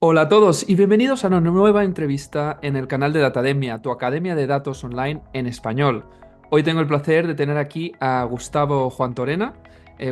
Hola a todos y bienvenidos a una nueva entrevista en el canal de Datademia, tu academia de datos online en español. Hoy tengo el placer de tener aquí a Gustavo Juan Torena.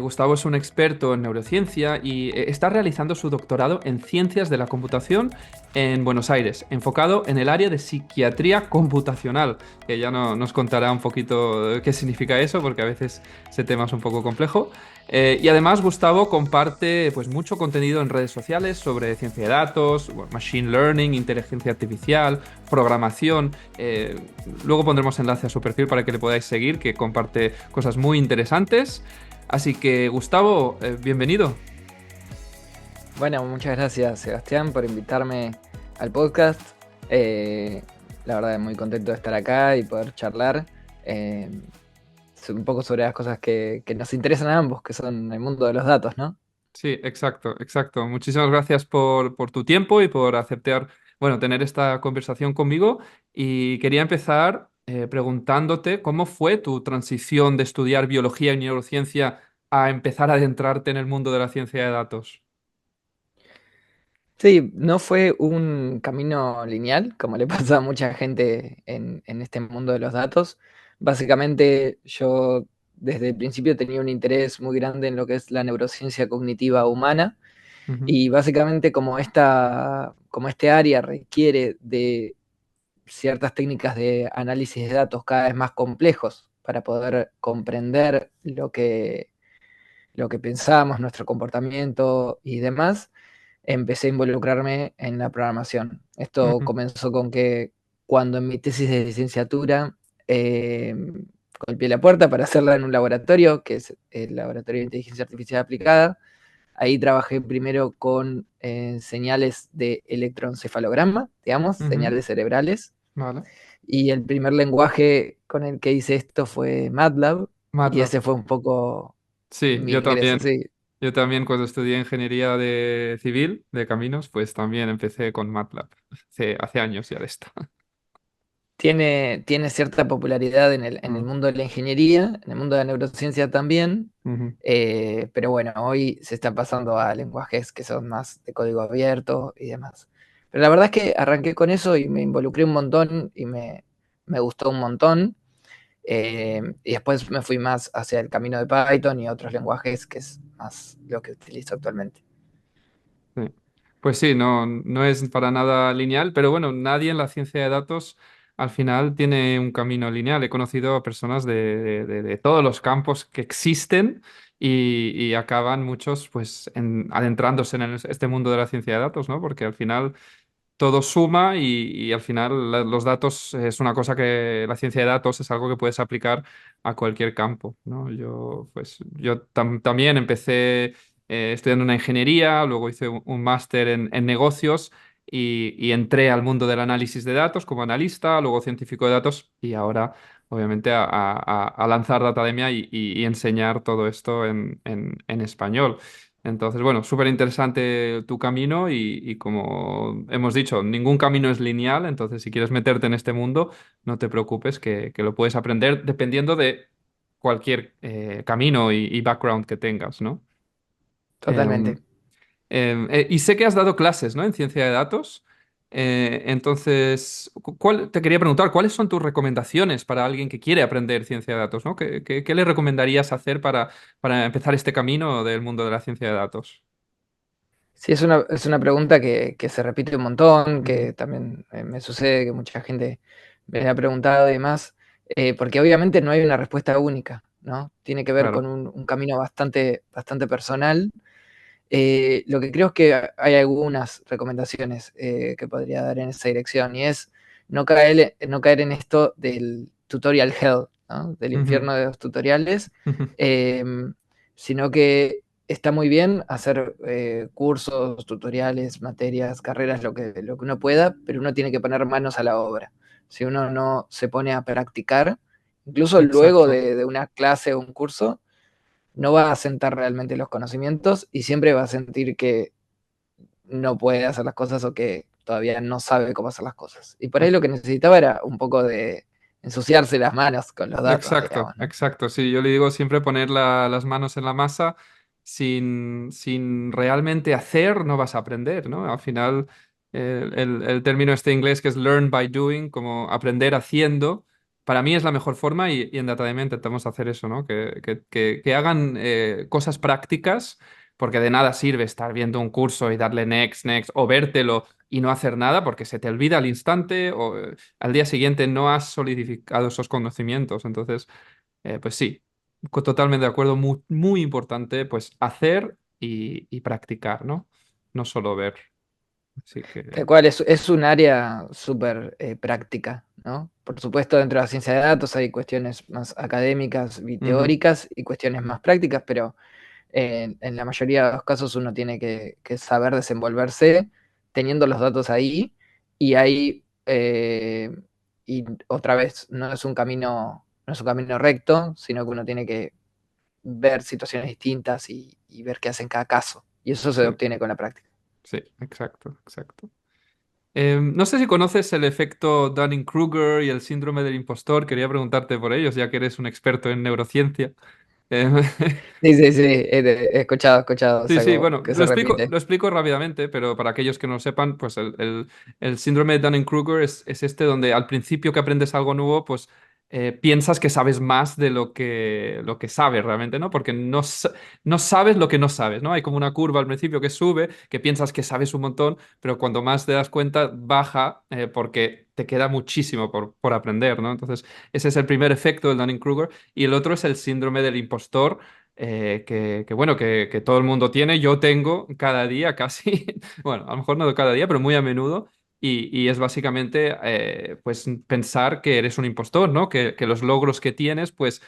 Gustavo es un experto en neurociencia y está realizando su doctorado en ciencias de la computación en Buenos Aires, enfocado en el área de psiquiatría computacional, que ya nos contará un poquito qué significa eso, porque a veces ese tema es un poco complejo. Y además Gustavo comparte pues mucho contenido en redes sociales sobre ciencia de datos, bueno, machine learning, inteligencia artificial, programación. Luego pondremos enlace a su perfil para que le podáis seguir, que comparte cosas muy interesantes. Así que Gustavo, bienvenido. Bueno, muchas gracias Sebastián por invitarme al podcast. Eh, la verdad, muy contento de estar acá y poder charlar eh, un poco sobre las cosas que nos interesan a ambos, que son el mundo de los datos, ¿no? Sí, exacto, exacto. Muchísimas gracias por tu tiempo y por aceptar, bueno, tener esta conversación conmigo. Y quería empezar preguntándote cómo fue tu transición de estudiar biología y neurociencia a empezar a adentrarte en el mundo de la ciencia de datos. Sí, no fue un camino lineal, como le pasa a mucha gente en este mundo de los datos. Básicamente, yo desde el principio tenía un interés muy grande en lo que es la neurociencia cognitiva humana. Ujú, Y básicamente como este área requiere de ciertas técnicas de análisis de datos cada vez más complejos para poder comprender lo que pensamos, nuestro comportamiento y demás, empecé a involucrarme en la programación. Esto ujú, comenzó con que cuando en mi tesis de licenciatura eh, golpeé la puerta para hacerla en un laboratorio, que es el Laboratorio de Inteligencia Artificial Aplicada. Ahí trabajé primero con señales de electroencefalograma, digamos, ujú. señales cerebrales. Vale. Y el primer lenguaje con el que hice esto fue MATLAB, y MATLAB. ese fue un poco Sí, mi yo ingreso, también. sí. Yo también cuando estudié ingeniería de civil, de caminos, pues también empecé con MATLAB. Hace años ya de esto. Tiene cierta popularidad en el Mm, mundo de la ingeniería, en el mundo de la neurociencia también, ujú. pero bueno, hoy se está pasando a lenguajes que son más de código abierto y demás. Pero la verdad es que arranqué con eso y me involucré un montón y me gustó un montón. Y después me fui más hacia el camino de Python y otros lenguajes, que es más lo que utilizo actualmente. Sí. Pues sí, no es para nada lineal, pero bueno, nadie en la ciencia de datos al final tiene un camino lineal. He conocido a personas de todos los campos que existen y acaban muchos pues adentrándose en este mundo de la ciencia de datos, ¿no? Porque al final todo suma y al final los datos es una cosa que la ciencia de datos es algo que puedes aplicar a cualquier campo, ¿no? Yo también empecé estudiando una ingeniería, luego hice un máster en negocios y entré al mundo del análisis de datos como analista, luego científico de datos y ahora obviamente a lanzar Datademia y enseñar todo esto en español. Entonces, bueno, súper interesante tu camino y como hemos dicho, ningún camino es lineal, entonces si quieres meterte en este mundo, no te preocupes que lo puedes aprender dependiendo de cualquier camino y background que tengas, ¿no? Totalmente. Em, y sé que has dado clases, ¿no? En ciencia de datos. Entonces, te quería preguntar, ¿cuáles son tus recomendaciones para alguien que quiere aprender ciencia de datos, ¿no? ¿Qué le recomendarías hacer para empezar este camino del mundo de la ciencia de datos? Sí, es una pregunta que se repite un montón, Ujú, que también me sucede que mucha gente me ha preguntado y demás, porque obviamente no hay una respuesta única, ¿no? Tiene que ver claro. con un camino bastante personal. Lo que creo es que hay algunas recomendaciones que podría dar en esa dirección, y es no caer en esto del tutorial hell, ¿no? Del Ujú, infierno de los tutoriales, ujú. eh, sino que está muy bien hacer cursos, tutoriales, materias, carreras, lo que uno pueda, pero uno tiene que poner manos a la obra. Si uno no se pone a practicar, incluso luego Exacto, de una clase o un curso, no va a sentar realmente los conocimientos y siempre va a sentir que no puede hacer las cosas o que todavía no sabe cómo hacer las cosas. Y por ahí lo que necesitaba era un poco de ensuciarse las manos con los datos, exacto, digamos, ¿no? exacto. Sí, yo le digo siempre poner las manos en la masa, sin realmente hacer no vas a aprender, ¿no? Al final, el término este inglés que es learn by doing, como aprender haciendo, para mí es la mejor forma y en Datademia intentamos hacer eso, ¿no? Que hagan cosas prácticas, porque de nada sirve estar viendo un curso y darle next, next, o vértelo y no hacer nada porque se te olvida al instante o al día siguiente no has solidificado esos conocimientos. Entonces, pues sí, totalmente de acuerdo, muy, muy importante pues hacer y practicar, ¿no? No solo ver. Así Tal que... cual, es un área súper práctica, ¿no? Por supuesto, dentro de la ciencia de datos hay cuestiones más académicas y Ujú, teóricas y cuestiones más prácticas, pero en la mayoría de los casos uno tiene que saber desenvolverse teniendo los datos ahí y ahí, y otra vez, no es un camino recto, sino que uno tiene que ver situaciones distintas y ver qué hace en cada caso. Y eso se sí, obtiene con la práctica. sí, exacto, exacto. No sé si conoces el efecto Dunning-Kruger y el síndrome del impostor. Quería preguntarte por ellos, ya que eres un experto en neurociencia. Em, Sí, sí, sí, he escuchado, es Sí, sí, algo bueno, que se repite. lo explico rápidamente, pero para aquellos que no lo sepan, pues el síndrome de Dunning-Kruger es este donde al principio que aprendes algo nuevo, pues piensas que sabes más de lo que sabes realmente, ¿no? Porque no sabes lo que no sabes, ¿no? Hay como una curva al principio que sube, que piensas que sabes un montón, pero cuando más te das cuenta, baja porque te queda muchísimo por aprender, ¿no? Entonces, ese es el primer efecto del Dunning-Kruger y el otro es el síndrome del impostor bueno, que todo el mundo tiene, yo tengo cada día casi, bueno, a lo mejor no cada día, pero muy a menudo, y es básicamente pues pensar que eres un impostor, ¿no? Que los logros que tienes, pues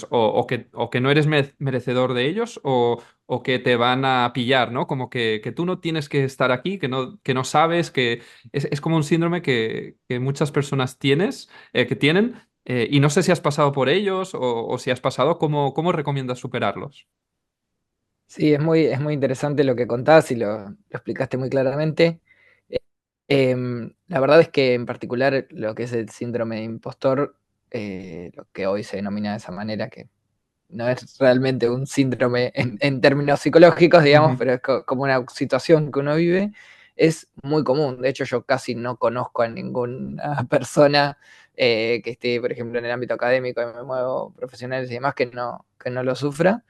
o que no eres merecedor de ellos o que te van a pillar, ¿no? Como que tú no tienes que estar aquí, que no sabes, que es como un síndrome que muchas personas que tienen. Y no sé si has pasado por ellos o si has pasado, ¿cómo recomiendas superarlos? Sí, es muy interesante lo que contás y lo explicaste muy claramente. Eh, la verdad es que en particular lo que es el síndrome de impostor, lo que hoy se denomina de esa manera, que no es realmente un síndrome en términos psicológicos, digamos, Ujú, pero es como una situación que uno vive, es muy común. De hecho, yo casi no conozco a ninguna persona que esté, por ejemplo, en el ámbito académico, y me muevo profesionales y demás, que no lo sufra.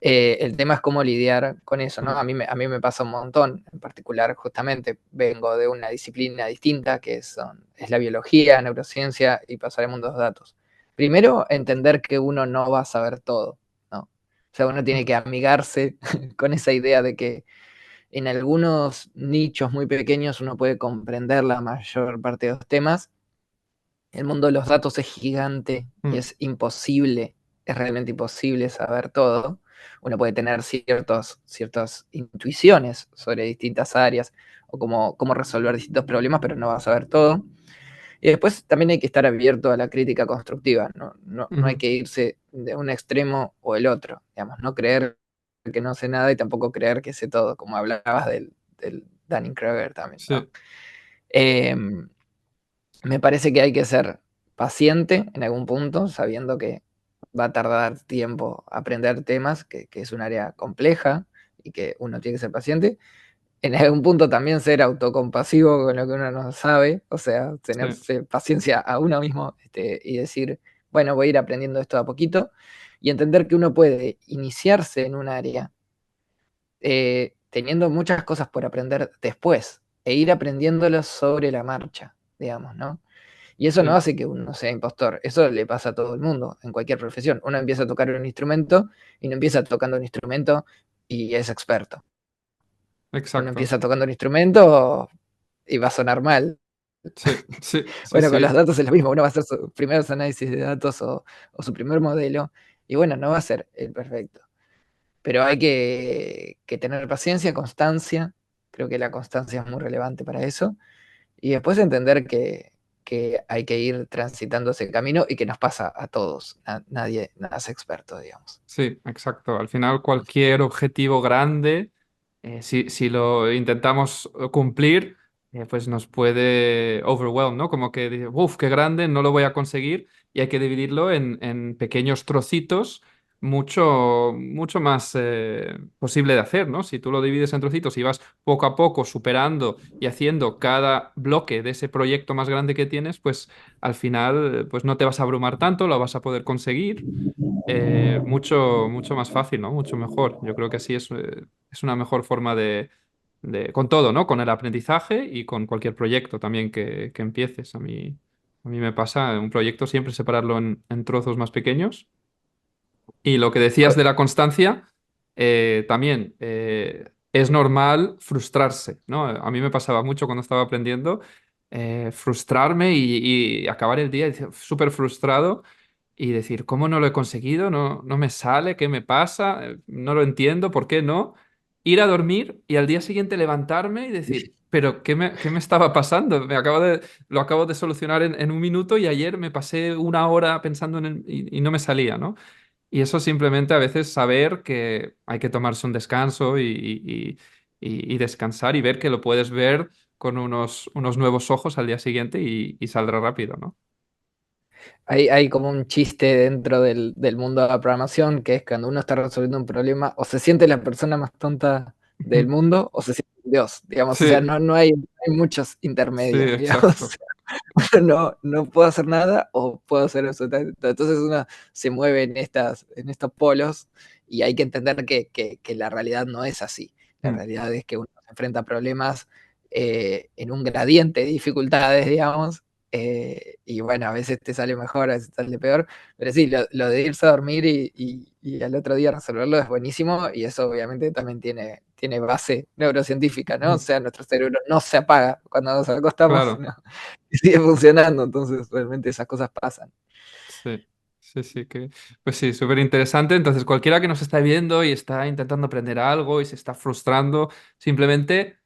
El tema es cómo lidiar con eso, ¿no? mm, A mí me pasa un montón, en particular, justamente vengo de una disciplina distinta que es la biología, neurociencia y pasar al mundo de los datos. Primero, entender que uno no va a saber todo, ¿no? O sea, uno tiene mm, que amigarse con esa idea de que en algunos nichos muy pequeños uno puede comprender la mayor parte de los temas. El mundo de los datos es gigante y mm, es imposible, es realmente imposible saber todo. Uno puede tener ciertas intuiciones sobre distintas áreas o cómo resolver distintos problemas, pero no va a saber todo. Y después también hay que estar abierto a la crítica constructiva, no hay ujú. que irse de un extremo o el otro, digamos, no creer que no sé nada y tampoco creer que sé todo, como hablabas del Dunning-Kruger también, ¿no? Sí, Eh, Me parece que hay que ser paciente en algún punto, sabiendo que va a tardar tiempo aprender temas, que es un área compleja y que uno tiene que ser paciente. En algún punto también ser autocompasivo con lo que uno no sabe, o sea, sí, tenerse paciencia a uno mismo y decir, bueno, voy a ir aprendiendo esto a poquito y entender que uno puede iniciarse en un área teniendo muchas cosas por aprender después e ir aprendiéndolo sobre la marcha, digamos, ¿no? Y eso no sí, hace que uno sea impostor, eso le pasa a todo el mundo, en cualquier profesión. Uno empieza a tocar un instrumento y no empieza tocando un instrumento y es experto. Uno exacto. empieza tocando un instrumento y va a sonar mal. Sí, sí, sí, Bueno, con sí, los datos es lo mismo, uno va a hacer sus primeros análisis de datos o su primer modelo y bueno, no va a ser el perfecto. Pero hay que tener paciencia, constancia, creo que la constancia es muy relevante para eso, y después entender que hay que ir transitando ese camino y que nos pasa a todos. Nadie nace experto, digamos. sí, exacto. Al final, cualquier objetivo grande, si lo intentamos cumplir, pues nos puede overwhelm, ¿no? Como que dice, uff, qué grande, no lo voy a conseguir, y hay que dividirlo en pequeños trocitos mucho más posible de hacer, ¿no? Si tú lo divides en trocitos y vas poco a poco superando y haciendo cada bloque de ese proyecto más grande que tienes, pues al final pues no te vas a abrumar tanto, lo vas a poder conseguir mucho más fácil, ¿no? Mucho mejor. Yo creo que así es una mejor forma con todo, ¿no? Con el aprendizaje y con cualquier proyecto también que empieces. A mí me pasa un proyecto siempre separarlo en trozos más pequeños. Y lo que decías de la constancia, también es normal frustrarse, ¿no? A mí me pasaba mucho cuando estaba aprendiendo, frustrarme y acabar el día súper frustrado y decir, ¿cómo no lo he conseguido? No me sale, ¿qué me pasa? No lo entiendo, ¿por qué no? Ir a dormir y al día siguiente levantarme y decir, ¿pero qué me estaba pasando? Lo acabo de solucionar en un minuto y ayer me pasé una hora pensando y no me salía, ¿no? Y eso simplemente a veces saber que hay que tomarse un descanso y descansar y ver que lo puedes ver con unos nuevos ojos al día siguiente y saldrá rápido, ¿no? Hay como un chiste dentro del mundo de la programación, que es cuando uno está resolviendo un problema, o se siente la persona más tonta del mundo, o se siente Dios, digamos, o sea, Sí, no hay muchos sí, intermedios, digamos. exacto. No puedo hacer nada o puedo hacer absolutamente todo. Entonces uno se mueve en estos polos y hay que entender que la realidad no es así. La Mm, realidad es que uno se enfrenta a problemas en un gradiente de dificultades, digamos, y bueno, a veces te sale mejor, a veces te sale peor, pero sí, lo de irse a dormir y al otro día resolverlo es buenísimo y eso obviamente también tiene base neurocientífica, ¿no? O mm, sea, nuestro cerebro no se apaga cuando nos acostamos, claro, sino y sigue funcionando, entonces realmente esas cosas pasan. sí, sí, pues sí, súper interesante. Entonces, cualquiera que nos está viendo y está intentando aprender algo y se está frustrando, simplemente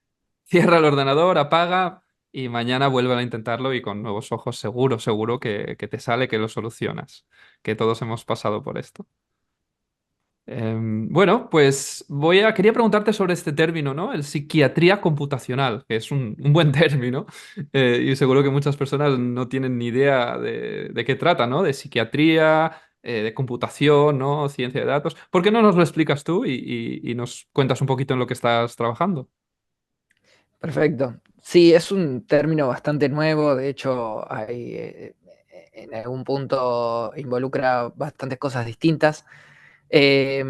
cierra el ordenador, apaga y mañana vuelve a intentarlo y con nuevos ojos seguro que te sale, que lo solucionas, que todos hemos pasado por esto. Bueno, pues quería preguntarte sobre este término, ¿no? El psiquiatría computacional, que es un buen término, y seguro que muchas personas no tienen ni idea de qué trata, ¿no? De psiquiatría, de computación, ¿no? Ciencia de datos. ¿Por qué no nos lo explicas tú y nos cuentas un poquito en lo que estás trabajando? Perfecto. Sí, es un término bastante nuevo, de hecho en algún punto involucra bastantes cosas distintas. Eh,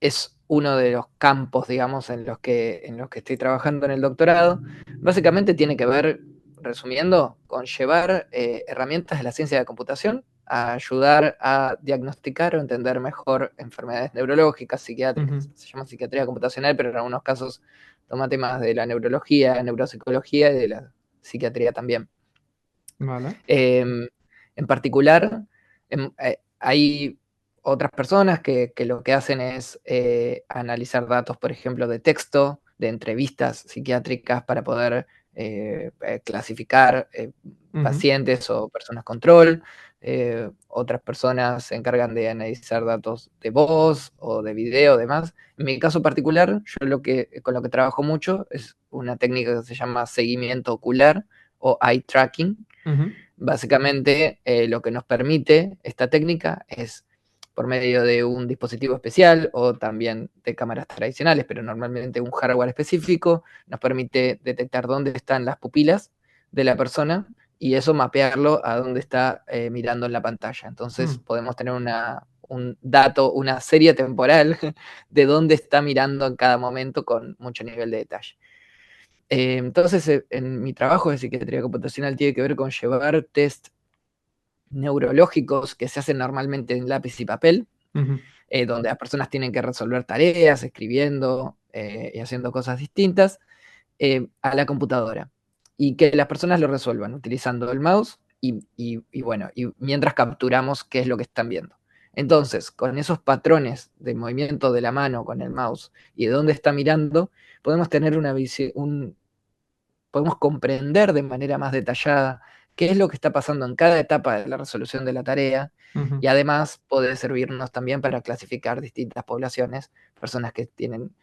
es uno de los campos, digamos, en los que estoy trabajando en el doctorado. Básicamente tiene que ver, resumiendo, con llevar herramientas de la ciencia de la computación a ayudar a diagnosticar o entender mejor enfermedades neurológicas, Ujú. psiquiátricas. Se llama psiquiatría computacional, pero en algunos casos toma temas de la neurología, neuropsicología y de la psiquiatría también. Vale. En particular, hay otras personas que lo que hacen es analizar datos, por ejemplo, de texto, de entrevistas psiquiátricas para poder clasificar Ujú. pacientes o personas control. Otras personas se encargan de analizar datos de voz o de video, demás. En mi caso particular, con lo que trabajo mucho es una técnica que se llama seguimiento ocular o eye tracking. Ujú. Básicamente, lo que nos permite esta técnica es por medio de un dispositivo especial o también de cámaras tradicionales, pero normalmente un hardware específico, nos permite detectar dónde están las pupilas de la persona y eso mapearlo a dónde está mirando en la pantalla. Entonces Mm. podemos tener un dato, una serie temporal de dónde está mirando en cada momento con mucho nivel de detalle. Entonces, en mi trabajo de psiquiatría computacional tiene que ver con llevar test neurológicos que se hacen normalmente en lápiz y papel, Ujú. donde las personas tienen que resolver tareas, escribiendo y haciendo cosas distintas, a la computadora. Y que las personas lo resuelvan utilizando el mouse bueno, y mientras capturamos qué es lo que están viendo. Entonces, con esos patrones de movimiento de la mano con el mouse y de dónde está mirando, podemos tener una visión, podemos comprender de manera más detallada qué es lo que está pasando en cada etapa de la resolución de la tarea Ujú. y además puede servirnos también para clasificar distintas poblaciones, personas que tienen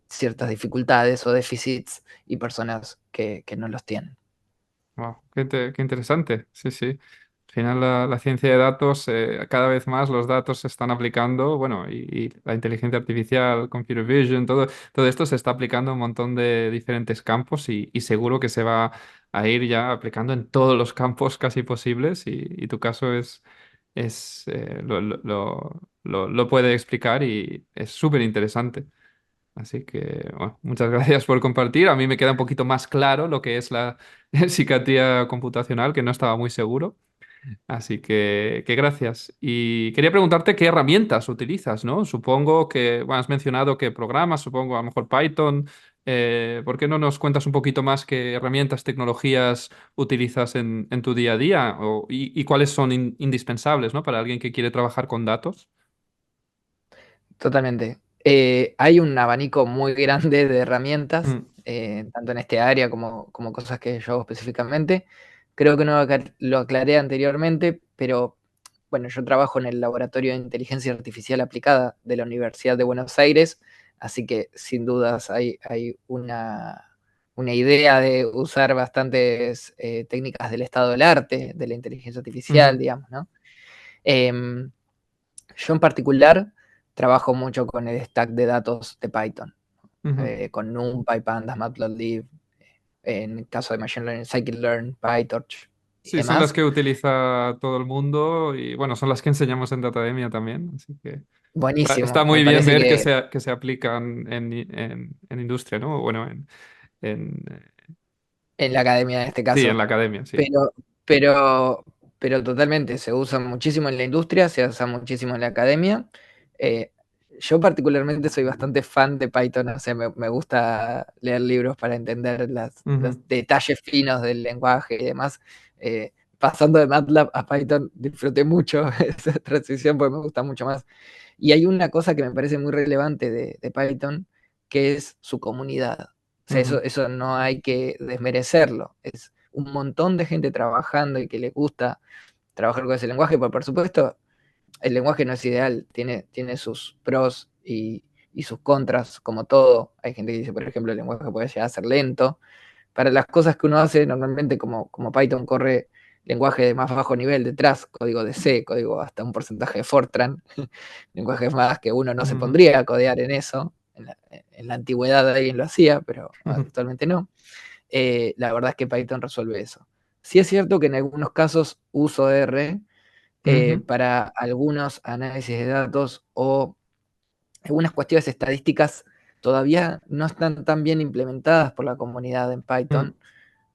ciertas dificultades o déficits y personas que no los tienen. Wow, qué interesante. Sí, sí. Al final la ciencia de datos, cada vez más los datos se están aplicando, bueno, y la inteligencia artificial, computer vision, todo esto se está aplicando en un montón de diferentes campos y seguro que se va a ir ya aplicando en todos los campos casi posibles y tu caso lo puede explicar y es súper interesante. Así que, bueno, muchas gracias por compartir. A mí me queda un poquito más claro lo que es la psiquiatría computacional, que no estaba muy seguro. Así que gracias. Y quería preguntarte qué herramientas utilizas, ¿no? Supongo que, bueno, has mencionado que programas, supongo a lo mejor Python. ¿Por qué no nos cuentas un poquito más qué herramientas, tecnologías utilizas en tu día a día y cuáles son indispensables, ¿no? Para alguien que quiere trabajar con datos? Totalmente. Hay un abanico muy grande de herramientas, Mm, tanto en este área como cosas que yo hago específicamente. Creo que no lo aclaré anteriormente, pero bueno, yo trabajo en el Laboratorio de Inteligencia Artificial Aplicada de la Universidad de Buenos Aires, así que sin dudas hay una idea de usar bastantes técnicas del estado del arte, de la inteligencia artificial, ujú, digamos, ¿no? Em, yo en particular trabajo mucho con el stack de datos de Python, ujú. con NumPy, Pandas, Matplotlib, en el caso de Machine Learning, Scikit-learn, PyTorch y Sí, son las demás. que utiliza todo el mundo y bueno, son las que enseñamos en Datademia también, así que está Buenísimo, muy me bien parece ver que que se aplican en industria, ¿no? Bueno, en, en la academia en este sí, en caso, la academia, sí. pero, pero, pero totalmente, se usa muchísimo en la industria, se usa muchísimo en la academia. Eh, yo particularmente soy bastante fan de Python, o sea, me gusta leer libros para entender los Ujú, detalles finos del lenguaje y demás. Pasando de MATLAB a Python, disfruté mucho esa transición porque me gusta mucho más. Y hay una cosa que me parece muy relevante de Python, que es su comunidad. O sea, ujú, eso no hay que desmerecerlo. Es un montón de gente trabajando y que le gusta trabajar con ese lenguaje, pero por supuesto el lenguaje no es ideal, tiene sus pros y sus contras, como todo. Hay gente que dice, por ejemplo, el lenguaje puede llegar a ser lento. Para las cosas que uno hace, normalmente como Python corre lenguaje de más bajo nivel detrás, código de C, código hasta un porcentaje de Fortran, lenguajes más que uno no se ujú, pondría a codear en eso. En la antigüedad alguien lo hacía, pero ujú, actualmente no. La verdad es que Python resuelve eso. Sí es cierto que en algunos casos uso R ujú, para algunos análisis de datos o algunas cuestiones estadísticas todavía no están tan bien implementadas por la comunidad en ujú, Python.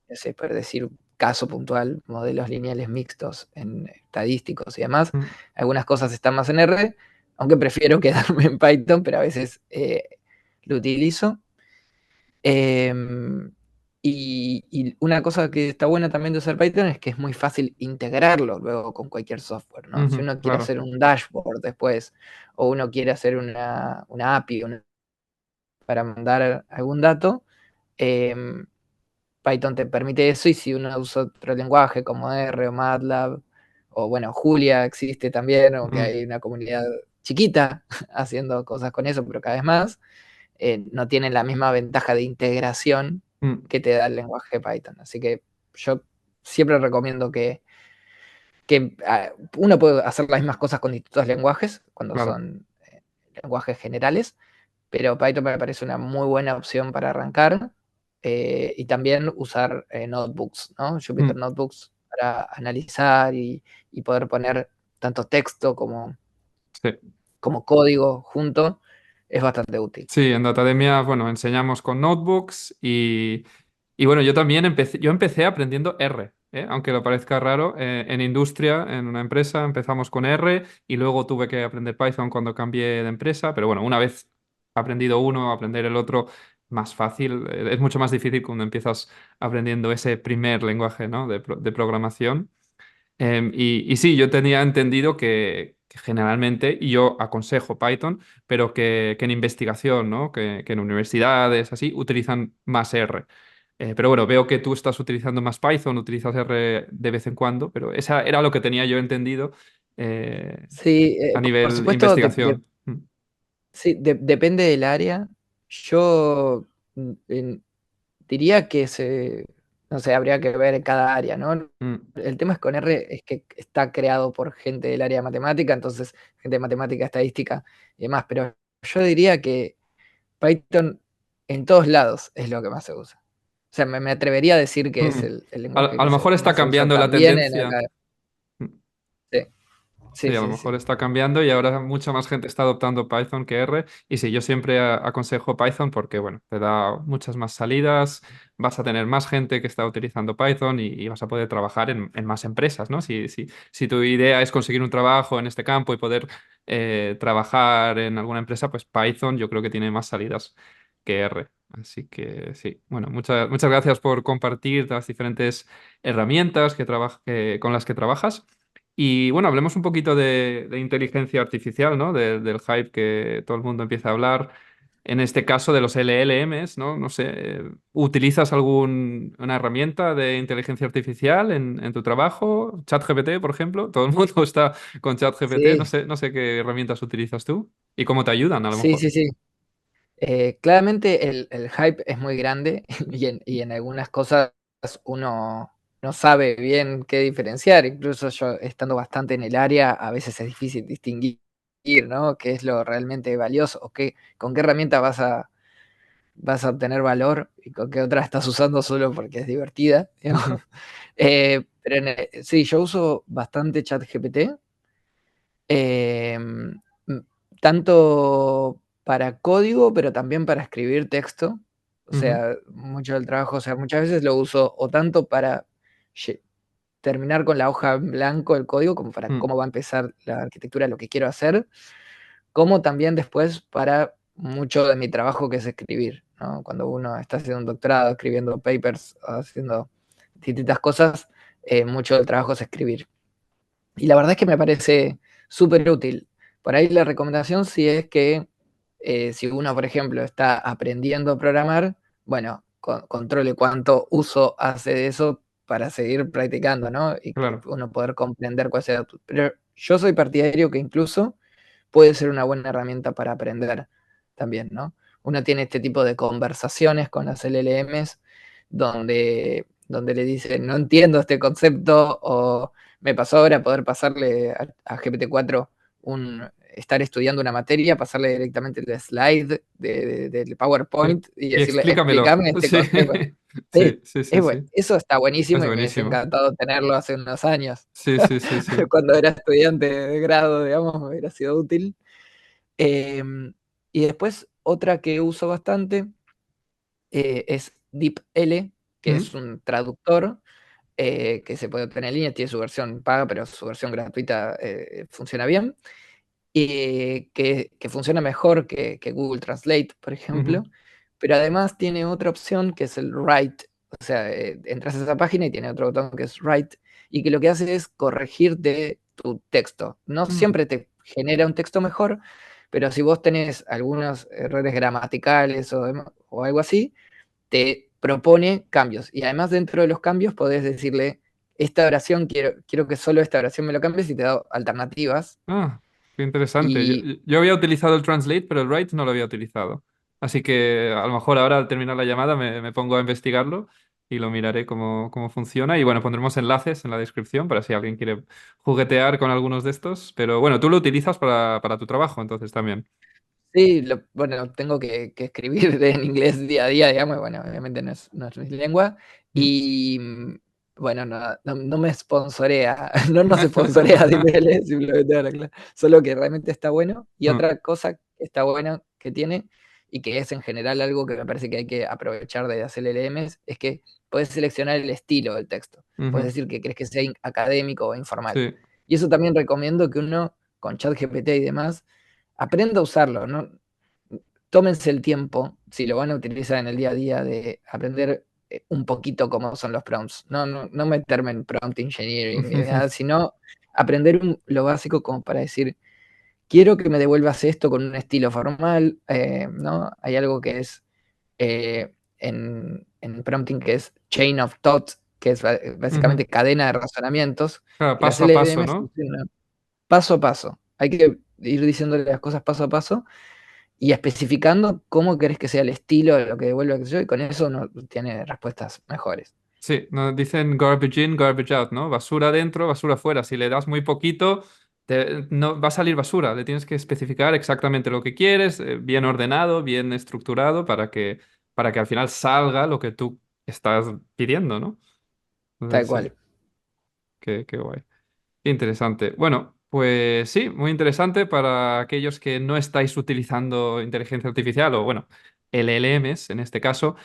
Ese, por decir caso puntual, modelos lineales mixtos en estadísticos y demás. ujú, Algunas cosas están más en R, aunque prefiero quedarme en Python, pero a veces lo utilizo. Eh, y una cosa que está buena también de usar Python es que es muy fácil integrarlo luego con cualquier software, ¿no? Si ujú, uno quiere claro. hacer un dashboard después, o uno quiere hacer una API para mandar algún dato, eh, Python te permite eso, y si uno usa otro lenguaje como R o MATLAB, o bueno, Julia existe también, aunque Mm, hay una comunidad chiquita haciendo cosas con eso, pero cada vez más, no tienen la misma ventaja de integración mm, que te da el lenguaje Python. Así que yo siempre recomiendo que uno puede hacer las mismas cosas con distintos lenguajes, cuando claro. son lenguajes generales, pero Python me parece una muy buena opción para arrancar. Y también usar notebooks, ¿no? Jupyter Mm, Notebooks para analizar y poder poner tanto texto sí. como código junto es bastante útil. Sí, en Datademia, bueno, enseñamos con notebooks y bueno, yo empecé aprendiendo R, ¿eh? Aunque lo parezca raro, en industria, en una empresa, empezamos con R y luego tuve que aprender Python cuando cambié de empresa, pero bueno, una vez aprendido uno, aprender el otro, más fácil, es mucho más difícil cuando empiezas aprendiendo ese primer lenguaje, ¿no? de programación. Y sí, yo tenía entendido que generalmente, y yo aconsejo Python, pero que en investigación, ¿no? Que en universidades, así, utilizan más R. Pero bueno, veo que tú estás utilizando más Python, utilizas R de vez en cuando, pero esa era lo que tenía yo entendido Sí, a por nivel supuesto, investigación. sí, depende del área. Yo diría que no sé, habría que ver cada área, ¿no? Mm, El tema es con R es que está creado por gente del área de matemática, entonces gente de matemática, estadística y demás, pero yo diría que Python en todos lados es lo que más se usa. O sea, me atrevería a decir que es mm. el A, lenguaje a que lo mejor está más se usa cambiando la también en tendencia. acá. Mm. Sí, Sí, sí, a lo sí, mejor sí. está cambiando y ahora mucha más gente está adoptando Python que R. Y sí, yo siempre aconsejo Python porque, bueno, te da muchas más salidas, vas a tener más gente que está utilizando Python y vas a poder trabajar en más empresas, ¿no? Si tu idea es conseguir un trabajo en este campo y poder trabajar en alguna empresa, pues Python yo creo que tiene más salidas que R. Así que sí, bueno, muchas gracias por compartir las diferentes herramientas con las que trabajas. Y bueno, hablemos un poquito de inteligencia artificial, ¿no? Del hype que todo el mundo empieza a hablar. En este caso de los LLMs, ¿no? No sé, ¿utilizas alguna herramienta de inteligencia artificial en tu trabajo? ChatGPT, por ejemplo. Todo el mundo está con ChatGPT. Sí, No sé qué herramientas utilizas tú y cómo te ayudan, a lo sí, mejor. sí, sí. Claramente el hype es muy grande y en algunas cosas uno no sabe bien qué diferenciar. Incluso yo estando bastante en el área, a veces es difícil distinguir, ¿no? Qué es lo realmente valioso o con qué herramienta vas a obtener valor y con qué otra estás usando solo porque es divertida, digamos. Ujú, Pero sí, yo uso bastante ChatGPT. eh, Tanto para código, pero también para escribir texto. O ujú, sea, mucho del trabajo, o sea, muchas veces lo uso o tanto para lle- terminar con la hoja en blanco el código, como para mm, cómo va a empezar la arquitectura, lo que quiero hacer, como también después para mucho de mi trabajo que es escribir, ¿no? Cuando uno está haciendo un doctorado, escribiendo papers, haciendo distintas cosas, mucho del trabajo es escribir. Y la verdad es que me parece súper útil. Por ahí la recomendación sí es que si uno, por ejemplo, está aprendiendo a programar, bueno, controle cuánto uso hace de eso para seguir practicando, ¿no? Y que claro. uno poder comprender cuál sea. Pero yo soy partidario que incluso puede ser una buena herramienta para aprender también, ¿no? Uno tiene este tipo de conversaciones con las LLMs donde le dice, no entiendo este concepto, o me pasó ahora poder pasarle a GPT-4 estar estudiando una materia, pasarle directamente el slide del Sí. PowerPoint y Y decirle, explícamelo. explícame este Sí, concepto. Sí, sí, sí, sí, sí. eso está Es buenísimo y me hubiese buenísimo. encantado tenerlo hace unos años. Sí, sí, sí, sí. Cuando era estudiante de grado, digamos, me hubiera sido útil. Eh, y después otra que uso bastante es DeepL, que Mm, es un traductor que se puede obtener en línea, tiene su versión paga, pero su versión gratuita funciona bien, y que funciona mejor que Google Translate, por ujú. ejemplo, pero además tiene otra opción que es el Write, o sea, entras a esa página y tiene otro botón que es Write, y que lo que hace es corregirte tu texto. No Mm, siempre te genera un texto mejor, pero si vos tenés algunos errores gramaticales o algo así, te propone cambios. Y además dentro de los cambios podés decirle, esta oración, quiero que solo esta oración me lo cambies y te da alternativas. Ah, qué interesante. Y Yo había utilizado el Translate, pero el Write no lo había utilizado. Así que a lo mejor ahora al terminar la llamada me pongo a investigarlo y lo miraré cómo funciona. Y bueno, pondremos enlaces en la descripción para si alguien quiere juguetear con algunos de estos. Pero bueno, tú lo utilizas para tu trabajo, entonces también. sí, bueno, tengo que escribir en inglés día a día, digamos, y bueno, obviamente no es mi lengua. Mm. Y bueno, no me sponsorea, no nos sponsorea DeepL, simplemente solo que realmente está bueno. Y Mm, otra cosa que está buena que tiene, y que es en general algo que me parece que hay que aprovechar de las LLMs, es que puedes seleccionar el estilo del texto. Puedes ujú. decir que crees que sea académico o informal. Sí. Y eso también recomiendo que uno, con ChatGPT y demás, aprenda a usarlo, ¿no? Tómense el tiempo, si lo van a utilizar en el día a día, de aprender un poquito cómo son los prompts. No meterme en prompt engineering ni nada, sino aprender lo básico como para decir, quiero que me devuelvas esto con un estilo formal, ¿no? Hay algo que es en prompting que es chain of thought, que es Ujú. básicamente cadena de razonamientos, Claro, y las paso a paso, LLM ¿no? funcionan paso a paso. Hay que ir diciéndole las cosas paso a paso y especificando cómo querés que sea el estilo de lo que devuelva, qué sé yo, y con eso uno tiene respuestas mejores. Sí, nos dicen garbage in, garbage out, ¿no? Basura dentro, basura fuera. Si le das muy poquito, no, va a salir basura. Le tienes que especificar exactamente lo que quieres, bien ordenado, bien estructurado, para que al final salga lo que tú estás pidiendo, ¿no? Tal Entonces, sí, cual. qué guay. Qué interesante. Bueno, pues sí, muy interesante para aquellos que no estáis utilizando inteligencia artificial o, bueno, LLMs en este caso,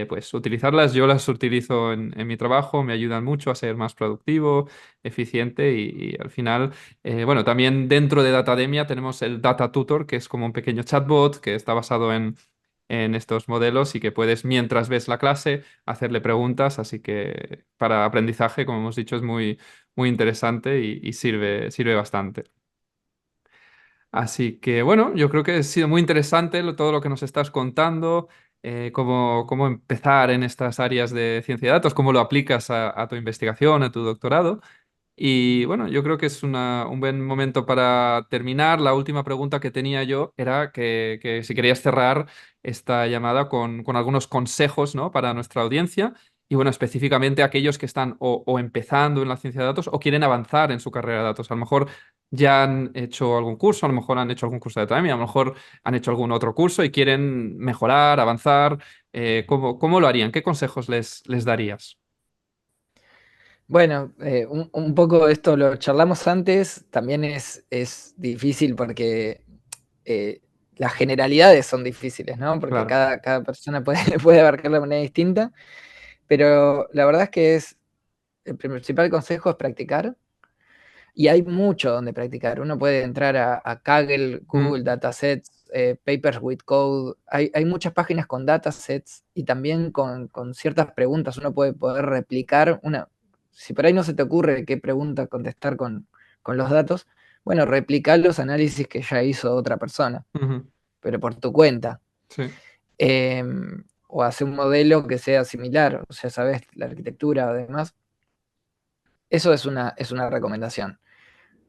pues utilizarlas. Yo las utilizo en mi trabajo, me ayudan mucho a ser más productivo, eficiente y al final, bueno, también dentro de Datademia tenemos el Data Tutor, que es como un pequeño chatbot que está basado en estos modelos y que puedes, mientras ves la clase, hacerle preguntas. Así que para aprendizaje, como hemos dicho, es muy interesante y sirve bastante. Así que bueno, yo creo que ha sido muy interesante todo lo que nos estás contando, cómo empezar en estas áreas de ciencia de datos, cómo lo aplicas a tu investigación, a tu doctorado. Y bueno, yo creo que es un buen momento para terminar. La última pregunta que tenía yo era que si querías cerrar esta llamada con algunos consejos, ¿no? Para nuestra audiencia y bueno, específicamente aquellos que están o empezando en la ciencia de datos o quieren avanzar en su carrera de datos. A lo mejor ya han hecho algún curso, a lo mejor han hecho algún curso de academia, a lo mejor han hecho algún otro curso y quieren mejorar, avanzar. ¿Cómo lo harían? ¿Qué consejos les darías? Bueno, un poco esto lo charlamos antes, también es difícil porque eh, las generalidades son difíciles, ¿no? Porque Claro. cada persona puede, puede abarcarlo de manera distinta, pero la verdad es que el principal consejo es practicar, y hay mucho donde practicar. Uno puede entrar a Kaggle, Mm, Google Datasets, Papers with Code. Hay muchas páginas con datasets y también con ciertas preguntas. Uno puede poder replicar una. Si por ahí no se te ocurre qué pregunta contestar con los datos, bueno, replicar los análisis que ya hizo otra persona, ujú, pero por tu cuenta. sí. Eh, o hacer un modelo que sea similar, o sea, sabes la arquitectura, además. Eso es una recomendación.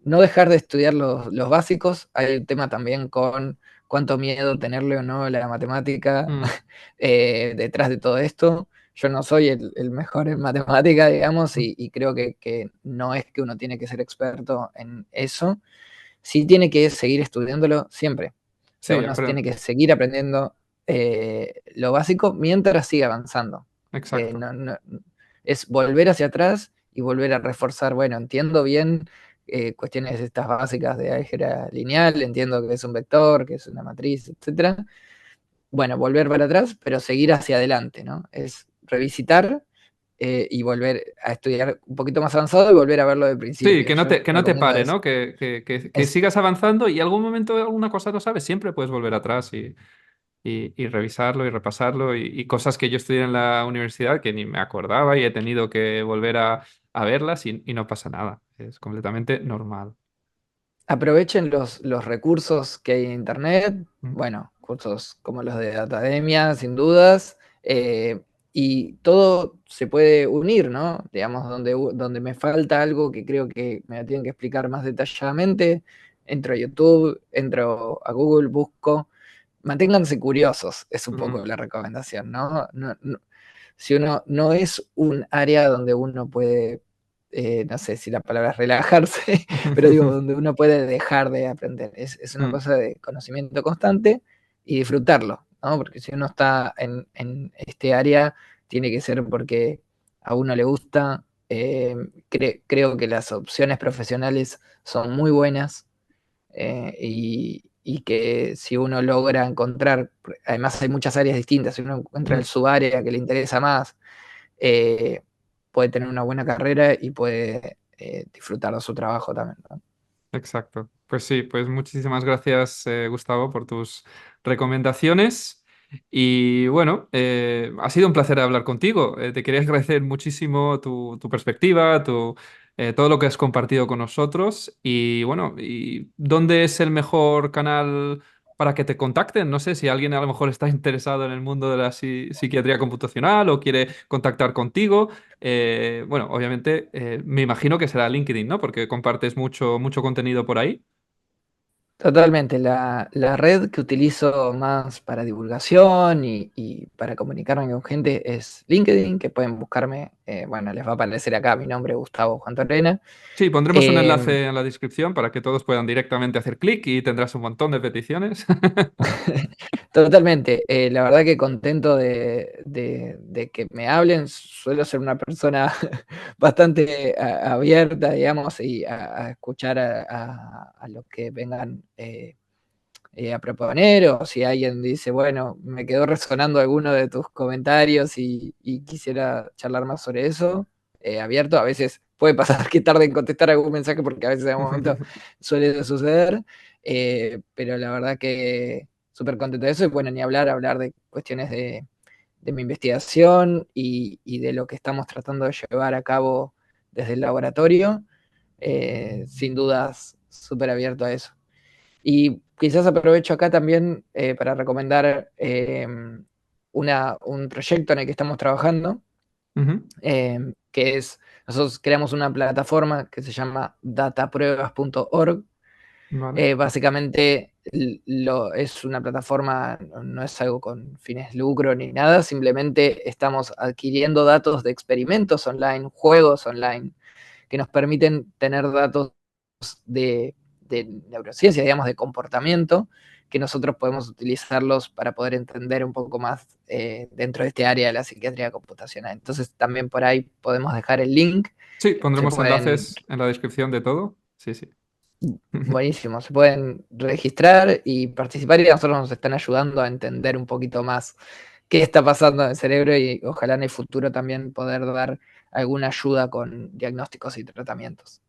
No dejar de estudiar los básicos. Hay un tema también con cuánto miedo tenerle o no la matemática Mm, detrás de todo esto. Yo no soy el mejor en matemática, digamos, mm. y creo que no es que uno tiene que ser experto en eso. Sí tiene que seguir estudiándolo siempre. O sea, Sí, uno pero tiene que seguir aprendiendo lo básico mientras sigue avanzando. exacto. Es volver hacia atrás y volver a reforzar, bueno, entiendo bien cuestiones estas básicas de álgebra lineal, entiendo que es un vector, que es una matriz, etcétera. Bueno, volver para atrás, pero seguir hacia adelante, ¿no? Es revisitar y volver a estudiar un poquito más avanzado y volver a verlo de Sí, principio. Yo que no te recomiendo pare, eso. ¿no? Que Es, sigas avanzando y algún momento alguna cosa no sabes, siempre puedes volver atrás y revisarlo y repasarlo y cosas que yo estudié en la universidad que ni me acordaba y he tenido que volver a verlas y no pasa nada. Es completamente normal. Aprovechen los recursos que hay en Internet, Mm, bueno, cursos como los de Academia, sin dudas, y todo se puede unir, ¿no? Digamos, donde me falta algo que creo que me lo tienen que explicar más detalladamente, entro a YouTube, entro a Google, busco, manténganse curiosos, es un ujú, poco la recomendación, ¿no? Si uno no es un área donde uno puede, no sé si la palabra es relajarse, pero digo, donde uno puede dejar de aprender. Es una mm, cosa de conocimiento constante y disfrutarlo, ¿no? Porque si uno está en este área, tiene que ser porque a uno le gusta. Creo que las opciones profesionales son muy buenas y que si uno logra encontrar, además hay muchas áreas distintas, si uno encuentra el mm. subárea que le interesa más, eh, puede tener una buena carrera y puede disfrutar de su trabajo también, ¿no? Exacto. Pues sí, pues muchísimas gracias, Gustavo, por tus recomendaciones. Y bueno, ha sido un placer hablar contigo. Te quería agradecer muchísimo tu perspectiva, todo lo que has compartido con nosotros. Y bueno, ¿y dónde es el mejor canal para que te contacten? No sé si alguien a lo mejor está interesado en el mundo de la psiquiatría computacional o quiere contactar contigo. Bueno, obviamente me imagino que será LinkedIn, ¿no? Porque compartes mucho contenido por ahí. Totalmente, la red que utilizo más para divulgación y para comunicarme con gente es LinkedIn, que pueden buscarme, bueno, les va a aparecer acá mi nombre, Gustavo Juan Torrena. Sí, pondremos un Eh, enlace en la descripción para que todos puedan directamente hacer clic y tendrás un montón de peticiones. Totalmente, la verdad que contento de que me hablen, suelo ser una persona bastante abierta, digamos, y a escuchar a los que vengan a proponer, o si alguien dice, bueno, me quedó resonando alguno de tus comentarios y quisiera charlar más sobre eso, abierto, a veces puede pasar que tarde en contestar algún mensaje porque a veces en algún momento suele suceder, pero la verdad que súper contento de eso y bueno, ni hablar de cuestiones de mi investigación y de lo que estamos tratando de llevar a cabo desde el laboratorio, sin dudas súper abierto a eso. Y quizás aprovecho acá también para recomendar un proyecto en el que estamos trabajando, Ujú. que es, nosotros creamos una plataforma que se llama datapruebas.org. Vale. Básicamente es una plataforma, no es algo con fines de lucro ni nada, simplemente estamos adquiriendo datos de experimentos online, juegos online, que nos permiten tener datos de neurociencia, digamos, de comportamiento, que nosotros podemos utilizarlos para poder entender un poco más dentro de este área de la psiquiatría computacional. Entonces también por ahí podemos dejar el link, Sí, se pondremos pueden, enlaces en la descripción de todo. Sí, sí. buenísimo, se pueden registrar y participar y a nosotros nos están ayudando a entender un poquito más qué está pasando en el cerebro y ojalá en el futuro también poder dar alguna ayuda con diagnósticos y tratamientos.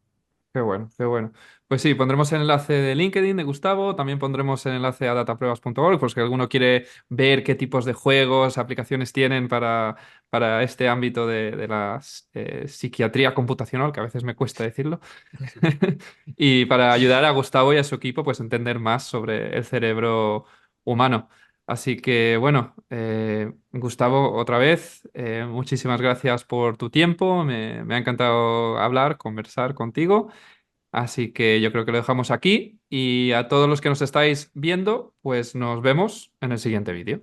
Qué bueno, qué bueno. Pues sí, pondremos el enlace de LinkedIn de Gustavo, también pondremos el enlace a datapruebas.org, pues si alguno quiere ver qué tipos de juegos, aplicaciones tienen para este ámbito de la psiquiatría computacional, que a veces me cuesta decirlo, y para ayudar a Gustavo y a su equipo pues a entender más sobre el cerebro humano. Así que bueno, Gustavo, otra vez, muchísimas gracias por tu tiempo, me ha encantado hablar, conversar contigo. Así que yo creo que lo dejamos aquí y a todos los que nos estáis viendo, pues nos vemos en el siguiente vídeo.